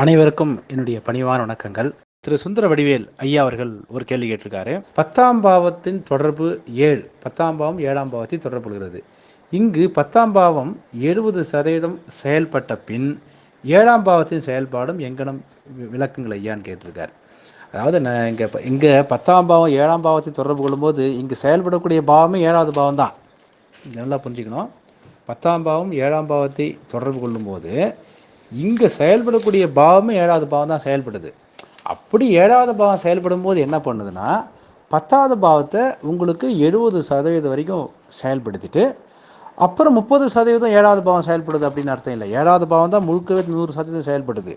அனைவருக்கும் என்னுடைய பணிவான வணக்கங்கள். திரு சுந்தர வடிவேல் ஐயா அவர்கள் ஒரு கேள்வி கேட்டிருக்காரு. 10ஆம் பாவத்தின் தொடர்பு 7, 10ஆம் பாவம் 7ஆம் பாவத்தை தொடர்புகிறது. இங்கு 10ஆம் பாவம் 70% செயல்பட்ட பின் 7ஆம் பாவத்தின் செயல்பாடும் எங்கனம் விளக்குங்கள் ஐயான்னு கேட்டிருக்காரு. அதாவது நான் இங்கே 10ஆம் பாவம் 7ஆம் பாவத்தை தொடர்பு கொள்ளும்போது இங்கு செயல்படக்கூடிய பாவமே 7வது பாவம் தான். நல்லா புரிஞ்சுக்கணும். 10ஆம் பாவம் 7ஆம் பாவத்தை தொடர்பு கொள்ளும்போது இங்கே செயல்படக்கூடிய பாவமே 7வது பாவம் தான் செயல்படுது. அப்படி 7வது பாவம் செயல்படும் போது என்ன பண்ணுதுன்னா 10வது பாவத்தை உங்களுக்கு 70% வரைக்கும் செயல்படுத்திட்டு அப்புறம் 30% 7வது பாவம் செயல்படுது அப்படின்னு அர்த்தம் இல்லை. 7வது பாவம் தான் முழுக்கவே 100% செயல்படுது.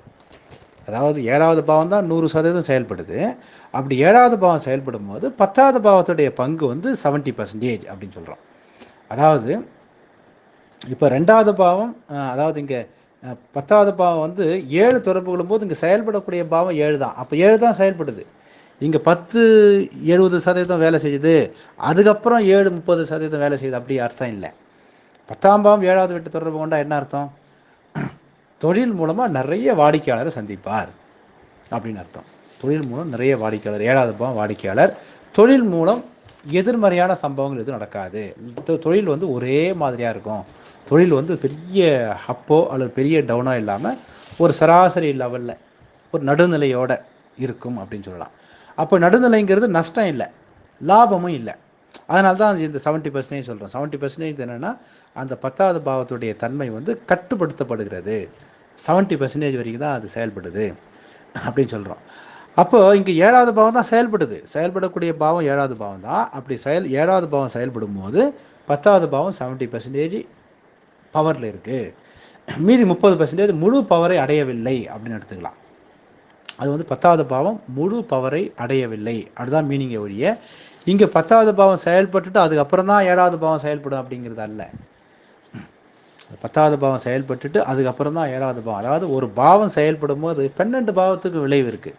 அதாவது 7வது பாவம் தான் 100% செயல்படுது. அப்படி 7வது பாவம் செயல்படும் போது 10வது பாவத்துடைய பங்கு வந்து 70% அப்படின்னு சொல்கிறோம். அதாவது இப்போ 2வது பாவம், அதாவது இங்கே 10வது பாவம் வந்து 7 தொடர்பு கொள்ளும்போது இங்கே செயல்படக்கூடிய பாவம் 7 தான். அப்போ 7 தான் செயல்படுது. இங்கே 10 70% வேலை செய்யுது, அதுக்கப்புறம் 7 30% வேலை செய்யுது, அப்படி அர்த்தம் இல்லை. 10ஆம் பாவம் 7வது வீட்டு தொடர்பு கொண்டா என்ன அர்த்தம்? தொழில் மூலமாக நிறைய வாடிக்கையாளரை சந்திப்பார் அப்படின்னு அர்த்தம். தொழில் மூலம் நிறைய வாடிக்கையாளர், 7வது பாவம் வாடிக்கையாளர். தொழில் மூலம் எதிர்மறையான சம்பவங்கள் எதுவும் நடக்காது. தொழில் வந்து ஒரே மாதிரியாக இருக்கும். தொழில் வந்து பெரிய அப்போ அல்லது பெரிய டவுனோ இல்லாமல் ஒரு சராசரி லெவலில் ஒரு நடுநிலையோடு இருக்கும் அப்படின்னு சொல்லலாம். அப்போ நடுநிலைங்கிறது நஷ்டம் இல்லை, லாபமும் இல்லை. அதனால தான் இந்த 70% சொல்கிறோம். 70% என்னென்னா அந்த 10வது பாவத்துடைய தன்மை வந்து கட்டுப்படுத்தப்படுகிறது. 70% வரைக்கும் தான் அது செயல்படுது அப்படின்னு சொல்கிறோம். அப்போது இங்கே 7வது பாவம் தான் செயல்படுது. செயல்படக்கூடிய பாவம் 7வது பாவம் தான். அப்படி 7வது பாவம் செயல்படும் போது 10வது பாவம் 70% பவரில் இருக்குது. மீதி 30% முழு பவரை அடையவில்லை அப்படின்னு எடுத்துக்கலாம். அது வந்து 10வது பாவம் முழு பவரை அடையவில்லை, அதுதான் மீனிங்கை ஒழிய இங்கே 10வது பாவம் செயல்பட்டுட்டு அதுக்கப்புறம் தான் 7வது பாவம் செயல்படும் அப்படிங்கிறது அல்ல. 10வது பாவம் செயல்பட்டுட்டு அதுக்கப்புறம் தான் 7வது பாவம். அதாவது ஒரு பாவம் செயல்படும் போது 12 பாவத்துக்கு விளைவு இருக்குது.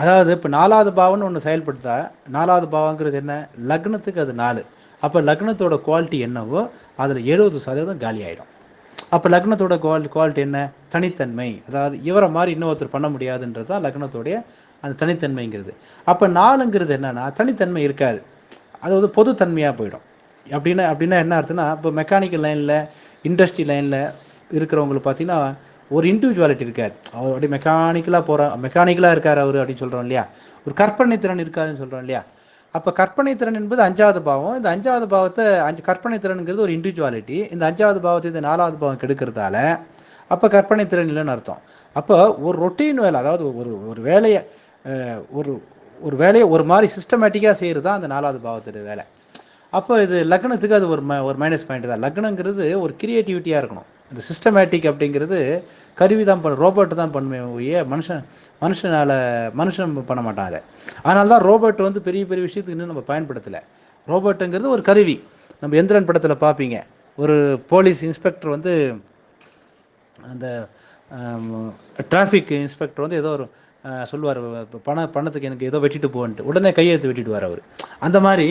அதாவது இப்போ 4வது பாவம்னு ஒன்று செயல்படுத்தா, 4வது பாவங்கிறது என்ன? லக்னத்துக்கு அது 4. அப்போ லக்னத்தோட குவாலிட்டி என்னவோ அதில் 70% காலி ஆகிடும். அப்போ லக்னத்தோட குவாலிட்டி என்ன? தனித்தன்மை. அதாவது இவரை மாதிரி இன்னொருத்தர் பண்ண முடியாதுன்றது தான் லக்னத்தோடைய அந்த தனித்தன்மைங்கிறது. அப்போ 4ங்கிறது என்னென்னா தனித்தன்மை இருக்காது, அது வந்து பொதுத்தன்மையாக போயிடும். அப்படின்னா என்ன அர்த்தம்னா, இப்போ மெக்கானிக்கல் லைனில் இண்டஸ்ட்ரி லைனில் இருக்கிறவங்களுக்கு பார்த்தீங்கன்னா ஒரு இண்டிவிஜுவாலிட்டி இருக்காது. அவர் அப்படி மெக்கானிக்கலாக இருக்கார் அவர் அப்படின்னு சொல்கிறோம் இல்லையா. ஒரு கற்பனை திறன் இருக்காதுன்னு சொல்கிறோம் இல்லையா. அப்போ கற்பனை திறன் என்பது 5வது பாவம். இந்த 5வது பாவத்தை கற்பனை திறனுங்கிறது ஒரு இண்டிவிஜுவாலிட்டி. இந்த 5வது பாவத்தை இந்த 4வது பாவம் கெடுக்கிறதால அப்போ கற்பனை திறன் இல்லைன்னு அர்த்தம். அப்போ ஒரு ரொட்டீன் வேலை, அதாவது ஒரு வேலையை ஒரு வேலையை ஒரு மாதிரி சிஸ்டமேட்டிக்காக செய்கிறது தான் அந்த 4வது பாவத்துடைய வேலை. அப்போ இது லக்னத்துக்கு அது ஒரு மைனஸ் பாயிண்ட் தான். லக்னங்கிறது ஒரு கிரியேட்டிவிட்டியாக இருக்கணும். இந்த சிஸ்டமேட்டிக் அப்படிங்கிறது கருவி தான் ரோபோட்டு தான் பண்ணுமே ஒழிய மனுஷன் பண்ண மாட்டான் அதை. அதனால தான் ரோபோட் வந்து பெரிய பெரிய விஷயத்துக்கு இன்னும் நம்ம பயன்படுத்தலை. ரோபோட்டுங்கிறது ஒரு கருவி. நம்ம எந்திரன் படத்தில் பார்ப்பீங்க, ஒரு போலீஸ் இன்ஸ்பெக்டர் வந்து அந்த டிராஃபிக் இன்ஸ்பெக்டர் வந்து ஏதோ ஒரு சொல்லுவார், பணத்துக்கு எனக்கு ஏதோ வெட்டிட்டு போன்ட்டு உடனே கையெழுத்து வெட்டிடுவார் அவர். அந்த மாதிரி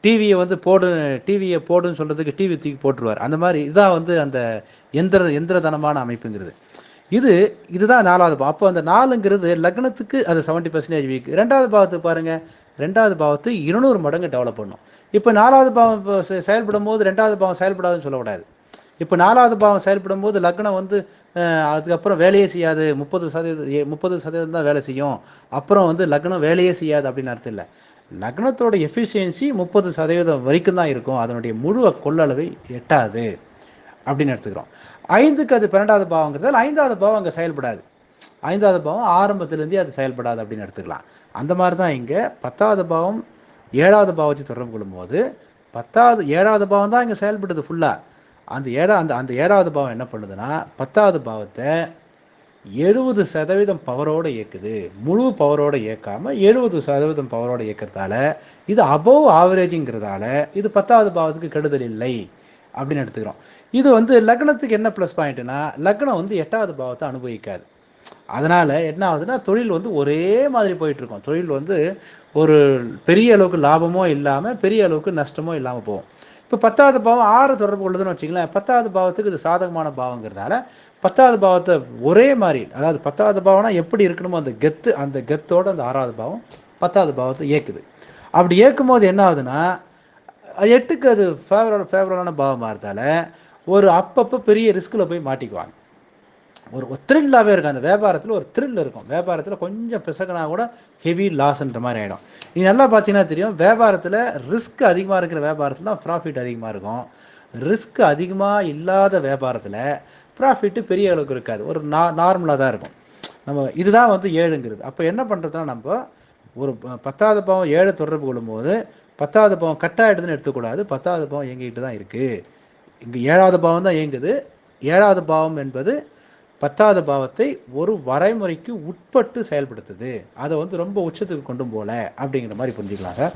டிவியை வந்து போடுன்னு சொல்கிறதுக்கு டிவி தூக்கி போட்டுருவார். அந்த மாதிரி இதான் வந்து அந்த எந்திரதனமான அமைப்புங்கிறது. இதுதான் 4வது பாவம். அப்போ அந்த 4ங்கிறது லக்னத்துக்கு அது 70% வீக். 2வது பாவத்துக்கு பாருங்கள், 2வது பாவத்து 200 மடங்கு டெவலப் பண்ணும். இப்போ 4வது பாவம் செயல்படும் போது 2வது பாவம் செயல்படாதுன்னு சொல்லக்கூடாது. இப்போ 4வது பாவம் செயல்படும் போது லக்னம் வந்து அதுக்கப்புறம் வேலையே செய்யாது, 30% தான் வேலை செய்யும், அப்புறம் வந்து லக்னம் வேலையே செய்யாது அப்படின்னு அர்த்தம் இல்லை. லக்னத்தோட எஃபிஷியன்சி 30% வரைக்கும் தான் இருக்கும், அதனுடைய முழு கொள்ளளவை எட்டாது அப்படின்னு எடுத்துக்கிறோம். 5க்கு அது 12வது பாவங்கிறதால 5வது பாவம் அங்கே செயல்படாது. 5வது பாவம் ஆரம்பத்திலேருந்தே அது செயல்படாது அப்படின்னு எடுத்துக்கலாம். அந்த மாதிரி தான் இங்கே 10வது பாவம் 7வது பாவத்தை தொடர்பு கொள்ளும்போது 7வது பாவம் தான் இங்கே செயல்படுது ஃபுல்லாக. அந்த 7வது பாவம் என்ன பண்ணுதுன்னா 10வது பாவத்தை 70% பவரோடு இயக்குது. முழு பவரோடு இயக்காமல் 70% பவரோடு இயக்கிறதால இது அபோவ் ஆவரேஜுங்கிறதால இது 10வது பாவத்துக்கு கெடுதல் இல்லை அப்படின்னு எடுத்துக்கிறோம். இது வந்து லக்னத்துக்கு என்ன ப்ளஸ் பாயிண்ட்னா, லக்னம் வந்து 8வது பாவத்தை அனுபவிக்காது. அதனால் என்ன ஆகுதுன்னா தொழில் வந்து ஒரே மாதிரி போயிட்டுருக்கும். தொழில் வந்து ஒரு பெரிய அளவுக்கு லாபமோ இல்லாமல் பெரிய அளவுக்கு நஷ்டமோ இல்லாமல் போகும். இப்போ 10வது பாவம் 6 தொடர்பு கொள்ளுதுன்னு வச்சுங்களேன். 10வது பாவத்துக்கு இது சாதகமான பாவங்கிறதால 10வது பாவத்தை ஒரே மாதிரி, அதாவது 10வது பாவம்னா எப்படி இருக்கணுமோ அந்த கெத்தோட அந்த 6வது பாவம் 10வது பாவத்தை இயக்குது. அப்படி இயக்கும் போது என்ன ஆகுதுன்னா, 8க்கு அது ஃபேவரபுளான பாவமாக இருந்தால ஒரு அப்பப்போ பெரிய ரிஸ்கில் போய் மாட்டிக்குவாங்க. ஒரு த்ரில்லாகவே இருக்கும். அந்த வியாபாரத்தில் ஒரு த்ரில் இருக்கும். வியாபாரத்தில் கொஞ்சம் பிசகுனா கூட ஹெவி லாஸ்ன்ற மாதிரி ஆகிடும். நீ நல்லா பார்த்தீங்கன்னா தெரியும், வியாபாரத்தில் ரிஸ்க் அதிகமாக இருக்கிற வியாபாரத்தில் தான் ப்ராஃபிட் அதிகமாக இருக்கும். ரிஸ்க் அதிகமாக இல்லாத வியாபாரத்தில் ப்ராஃபிட்டு பெரிய அளவுக்கு இருக்காது. ஒரு நார்மலாக தான் இருக்கும். நம்ம இதுதான் வந்து 7ங்கிறது. அப்போ என்ன பண்ணுறதுனா, நம்ம ஒரு 10வது பாவம் 7 தொடர்பு கொள்ளும்போது 10வது பாவம் கட் ஆகிடுதுன்னு எடுத்துக்கூடாது. 10வது பாவம் இயங்கிக்கிட்டு தான் இருக்குது. இங்கே 7வது பாவம் தான் இயங்குது. 7வது பாவம் என்பது 10வது பாவத்தை ஒரு வரைமுறைக்கு உட்பட்டு செயல்படுத்துது. அதை வந்து ரொம்ப உச்சத்துக்கு கொண்டு போல அப்படிங்கிற மாதிரி புரிஞ்சுக்கலாம் சார்.